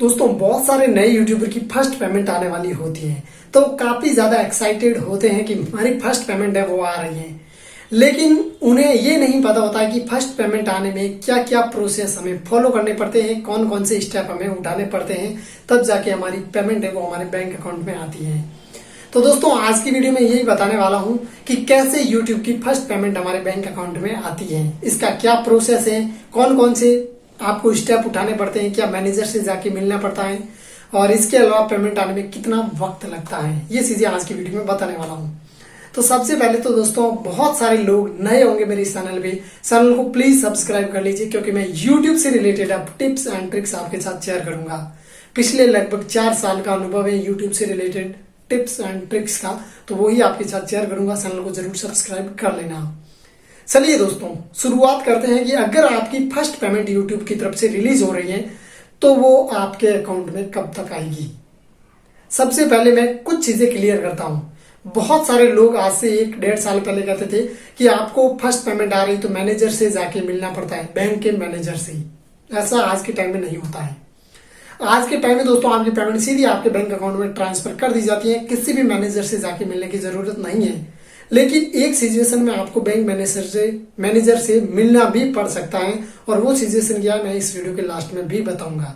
दोस्तों बहुत सारे नए यूट्यूबर की फर्स्ट पेमेंट आने वाली होती है तो काफी ज्यादा एक्साइटेड होते हैं कि हमारी फर्स्ट पेमेंट है वो आ रही है। लेकिन उन्हें ये नहीं पता होता है कि फर्स्ट पेमेंट आने में क्या क्या प्रोसेस हमें फॉलो करने पड़ते हैं, कौन कौन से स्टेप हमें उठाने पड़ते हैं, तब जाके हमारी पेमेंट है वो हमारे बैंक अकाउंट में आती है। तो दोस्तों आज की वीडियो में यही बताने वाला हूं कि कैसे यूट्यूब की फर्स्ट पेमेंट हमारे बैंक अकाउंट में आती है, इसका क्या प्रोसेस है, कौन कौन से आपको स्टेप उठाने पड़ते हैं, क्या मैनेजर से जाके मिलना पड़ता है और इसके अलावा पेमेंट आने में कितना वक्त लगता है, ये चीजें आज की वीडियो में बताने वाला हूं। तो सबसे पहले तो दोस्तों बहुत सारे लोग नए होंगे मेरे इस चैनल पे, चैनल को प्लीज सब्सक्राइब कर लीजिए क्योंकि मैं यूट्यूब से रिलेटेड अब टिप्स एंड ट्रिक्स आपके साथ शेयर करूंगा। पिछले लगभग 4 साल का अनुभव है यूट्यूब से रिलेटेड टिप्स एंड ट्रिक्स का, तो वही आपके साथ शेयर करूंगा। चैनल को जरूर सब्सक्राइब कर लेना। चलिए दोस्तों शुरुआत करते हैं कि अगर आपकी फर्स्ट पेमेंट यूट्यूब की तरफ से रिलीज हो रही है तो वो आपके अकाउंट में कब तक आएगी। सबसे पहले मैं कुछ चीजें क्लियर करता हूं। बहुत सारे लोग आज से 1-1.5 साल पहले कहते थे कि आपको फर्स्ट पेमेंट आ रही तो मैनेजर से जाके मिलना पड़ता है, बैंक के मैनेजर से। ऐसा आज के टाइम में नहीं होता है। आज के टाइम में दोस्तों आपकी पेमेंट सीधी आपके बैंक अकाउंट में ट्रांसफर कर दी जाती है, किसी भी मैनेजर से जाके मिलने की जरूरत नहीं है। लेकिन एक सिचुएशन में आपको बैंक मैनेजर से मिलना भी पड़ सकता है और वो सिचुएशन क्या है मैं इस वीडियो के लास्ट में भी बताऊंगा।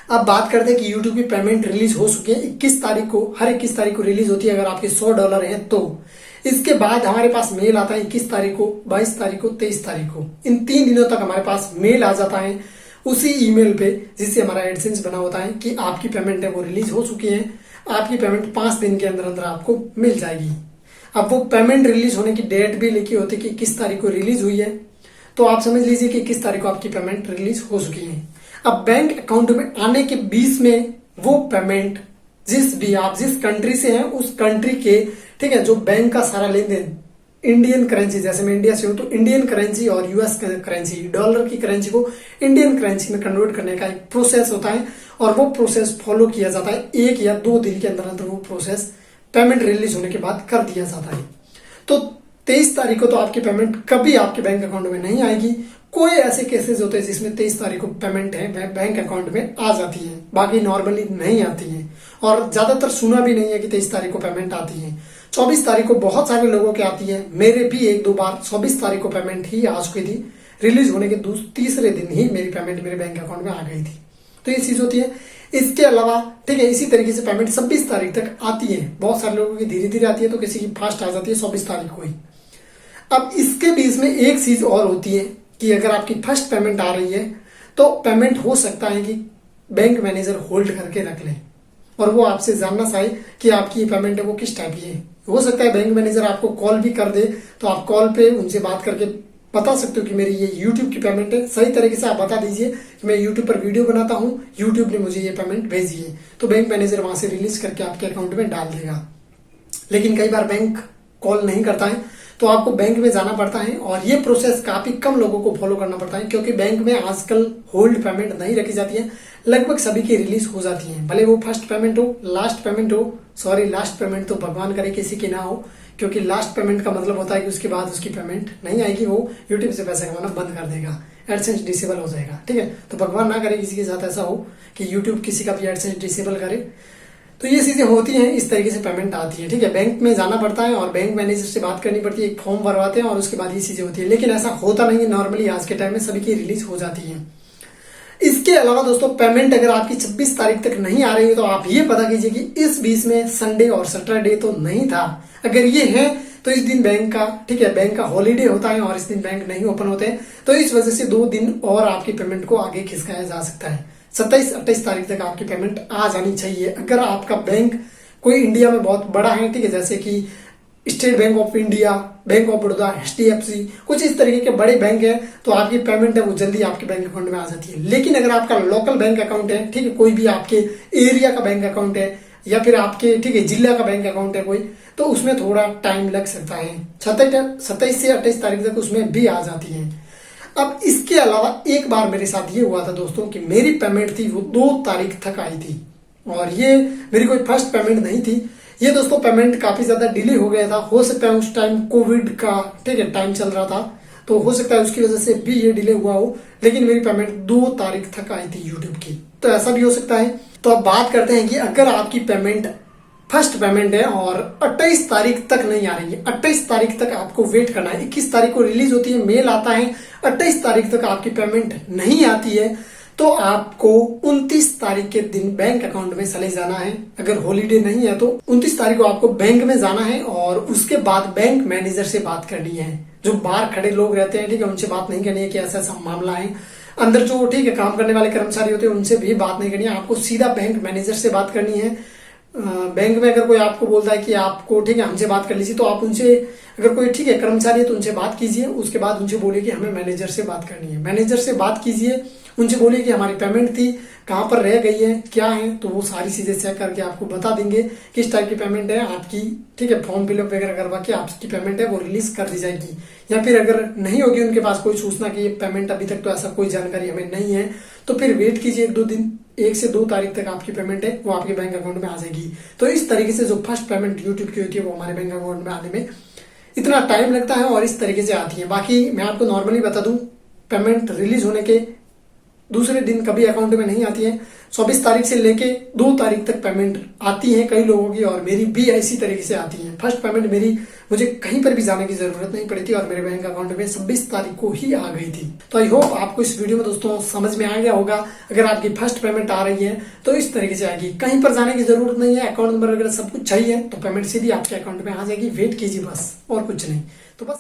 अब बात करते हैं कि यूट्यूब की पेमेंट रिलीज हो चुकी है 21 तारीख को, हर 21 तारीख को रिलीज होती है अगर आपके $100 है तो। इसके बाद हमारे पास मेल आता है 21 तारीख को, 22 तारीख को, 23 तारीख को। इन 3 दिनों तक हमारे पास मेल आ जाता है उसी ईमेल पे जिससे हमारा एडसेंस बना होता है कि आपकी पेमेंट है वो रिलीज हो चुकी है, आपकी पेमेंट 5 दिन के अंदर अंदर आपको मिल जाएगी। अब वो पेमेंट रिलीज होने की डेट भी लिखी होती है कि किस तारीख को रिलीज हुई है, तो आप समझ लीजिए कि किस तारीख को आपकी पेमेंट रिलीज हो चुकी है। अब बैंक अकाउंट में आने के बीच में वो पेमेंट आप जिस कंट्री से हैं उस कंट्री के, ठीक है, जो बैंक का सारा लेन देन इंडियन करेंसी, जैसे मैं इंडिया से हूं तो इंडियन करेंसी और यूएस करेंसी, डॉलर की करेंसी को इंडियन करेंसी में कन्वर्ट करने का एक प्रोसेस होता है और वो प्रोसेस फॉलो किया जाता है। 1 या 2 दिन के अंदर अंदर वो प्रोसेस पेमेंट रिलीज होने के बाद कर दिया जाता है। तो 23 तारीख को तो आपकी पेमेंट कभी आपके बैंक अकाउंट में नहीं आएगी। कोई ऐसे केसेस होते हैं जिसमें 23 तारीख को पेमेंट है बैंक अकाउंट में आ जाती है, बाकी नॉर्मली नहीं आती है और ज्यादातर सुना भी नहीं है कि 23 तारीख को पेमेंट आती है। 24 तारीख को बहुत सारे लोगों की आती है, मेरे भी 1-2 बार 24 तारीख को पेमेंट ही आ चुकी थी। रिलीज होने के तीसरे दिन ही मेरी पेमेंट मेरे बैंक अकाउंट में आ गई थी। तो ये चीज होती है। इसके अलावा ठीक है इसी तरीके से पेमेंट 26 तारीख तक आती है। बहुत सारे लोगों की धीरे धीरे आती है तो किसी की फास्ट आ जाती है 24 तारीख को ही। अब इसके बीच में एक चीज और होती है कि अगर आपकी फर्स्ट पेमेंट आ रही है तो पेमेंट हो सकता है कि बैंक मैनेजर होल्ड करके रख ले और वो आपसे जानना चाहे कि आपकी पेमेंट है वो किस टाइप की है। हो सकता है बैंक मैनेजर आपको कॉल भी कर दे तो आप कॉल पे उनसे बात करके बता सकते हो कि मेरी ये YouTube की पेमेंट है। सही तरीके से आप बता दीजिए कि मैं YouTube पर वीडियो बनाता हूँ, YouTube ने मुझे ये पेमेंट भेजी है, तो बैंक मैनेजर वहां से रिलीज करके आपके अकाउंट में डाल देगा। लेकिन कई बार बैंक कॉल नहीं करता है तो आपको बैंक में जाना पड़ता है और ये प्रोसेस काफी कम लोगों को फॉलो करना पड़ता है क्योंकि बैंक में आजकल होल्ड पेमेंट नहीं रखी जाती है। लगभग सभी की रिलीज हो जाती है, भले वो फर्स्ट पेमेंट हो, लास्ट पेमेंट तो भगवान करे किसी की ना हो, क्योंकि लास्ट पेमेंट का मतलब होता है कि उसके बाद उसकी पेमेंट नहीं आएगी, वो यूट्यूब से पैसा कमाना बंद कर देगा, एडसेंस डिसेबल हो जाएगा। ठीक है, तो भगवान ना करे किसी के साथ ऐसा हो कि यूट्यूब किसी का भी एडसेंस डिसेबल करे। तो ये चीजें होती हैं, इस तरीके से पेमेंट आती है। ठीक है, बैंक में जाना पड़ता है और बैंक मैनेजर से बात करनी पड़ती है, एक फॉर्म भरवाते हैं और उसके बाद ये चीजें होती है। लेकिन ऐसा होता नहीं है नॉर्मली, आज के टाइम में सभी की रिलीज हो जाती है। इसके अलावा दोस्तों पेमेंट अगर आपकी 26 तारीख तक नहीं आ रही है तो आप ये पता कीजिए कि इस बीच में संडे और सैटरडे तो नहीं था। अगर ये है तो इस दिन बैंक का, ठीक है, बैंक का हॉलीडे होता है और इस दिन बैंक नहीं ओपन होते हैं, तो इस वजह से 2 दिन और आपकी पेमेंट को आगे खिसकाया जा सकता है। 27-28 तारीख तक आपकी पेमेंट आ जानी चाहिए। अगर आपका बैंक कोई इंडिया में बहुत बड़ा है, ठीक है, जैसे कि state bank of India, bank of Baroda, HDFC, कुछ इस तरीके के बड़े बैंक है तो आपकी पेमेंट है वो जल्दी आपके बैंक अकाउंट में आ जाती है। लेकिन अगर आपका लोकल बैंक अकाउंट है, ठीक है, कोई भी आपके एरिया का बैंक अकाउंट है या फिर आपके, ठीक है, जिला का बैंक अकाउंट है कोई, तो उसमें थोड़ा टाइम लग सकता है। 27 से 28 तारीख तक उसमें भी आ जाती है। अब इसके अलावा एक बार मेरे साथ ये हुआ था दोस्तों कि मेरी पेमेंट थी वो 2 तारीख तक आई थी और ये मेरी कोई फर्स्ट पेमेंट नहीं थी। ये दोस्तों पेमेंट काफी ज्यादा डिले हो गया था। हो सकता है उस टाइम कोविड का, ठीक है, टाइम चल रहा था तो हो सकता है उसकी वजह से भी ये डिले हुआ हो, लेकिन मेरी पेमेंट 2 तारीख तक आई थी यूट्यूब की। तो ऐसा भी हो सकता है। तो अब बात करते हैं कि अगर आपकी पेमेंट फर्स्ट पेमेंट है और 28 तारीख तक नहीं आ रही है, 28 तारीख तक आपको वेट करना है। 21 तारीख को रिलीज होती है, मेल आता है, 28 तारीख तक आपकी पेमेंट नहीं आती है, तो आपको 29 तारीख के दिन बैंक अकाउंट में चले जाना है। अगर हॉलीडे नहीं है तो 29 तारीख को आपको बैंक में जाना है और उसके बाद बैंक मैनेजर से बात करनी है। जो बाहर खड़े लोग रहते हैं, ठीक है, उनसे बात नहीं करनी है कि ऐसा ऐसा मामला है। अंदर जो ठीक है काम करने वाले कर्मचारी होते हैं उनसे भी बात नहीं करनी है, आपको सीधा बैंक मैनेजर से बात करनी है। बैंक में अगर कोई आपको बोलता है कि आपको ठीक है हमसे बात कर लीजिए, तो आप उनसे, अगर कोई ठीक है कर्मचारी है तो उनसे बात कीजिए। उसके बाद उनसे बोलिए कि हमें मैनेजर से बात करनी है। मैनेजर से बात कीजिए, उनसे बोलिए कि हमारी पेमेंट थी, कहाँ पर रह गई है, क्या है, तो वो सारी चीजें चेक करके आपको बता देंगे किस टाइप की पेमेंट है आपकी। ठीक है, फॉर्म फिलअप वगैरह करवा के आपकी पेमेंट है वो रिलीज कर दी जाएगी। या फिर अगर नहीं होगी उनके पास कोई सूचना कि ये पेमेंट अभी तक तो ऐसा कोई जानकारी हमें नहीं है, तो फिर वेट कीजिए 1-2 दिन, 1 से 2 तारीख तक आपकी पेमेंट है वो आपके बैंक अकाउंट में आ जाएगी। तो इस तरीके से जो फर्स्ट पेमेंट यूट्यूब की होती है वो हमारे बैंक अकाउंट में आने में इतना टाइम लगता है और इस तरीके से आती है। बाकी मैं आपको नॉर्मली बता दूं, पेमेंट रिलीज होने के दूसरे दिन कभी अकाउंट में नहीं आती है। 24 तारीख से लेके 2 तारीख तक पेमेंट आती है कई लोगों की, और मेरी भी इसी तरीके से आती है। फर्स्ट पेमेंट मेरी, मुझे कहीं पर भी जाने की जरूरत नहीं पड़ी थी और मेरे बैंक अकाउंट में 26 तारीख को ही आ गई थी। तो आई होप आपको इस वीडियो में दोस्तों समझ में आ गया होगा। अगर आपकी फर्स्ट पेमेंट आ रही है तो इस तरीके से आएगी, कहीं पर जाने की जरूरत नहीं है। अकाउंट नंबर वगैरह सब कुछ चाहिए तो पेमेंट सीधी आपके अकाउंट में आ जाएगी। वेट कीजिए बस, और कुछ नहीं। तो बस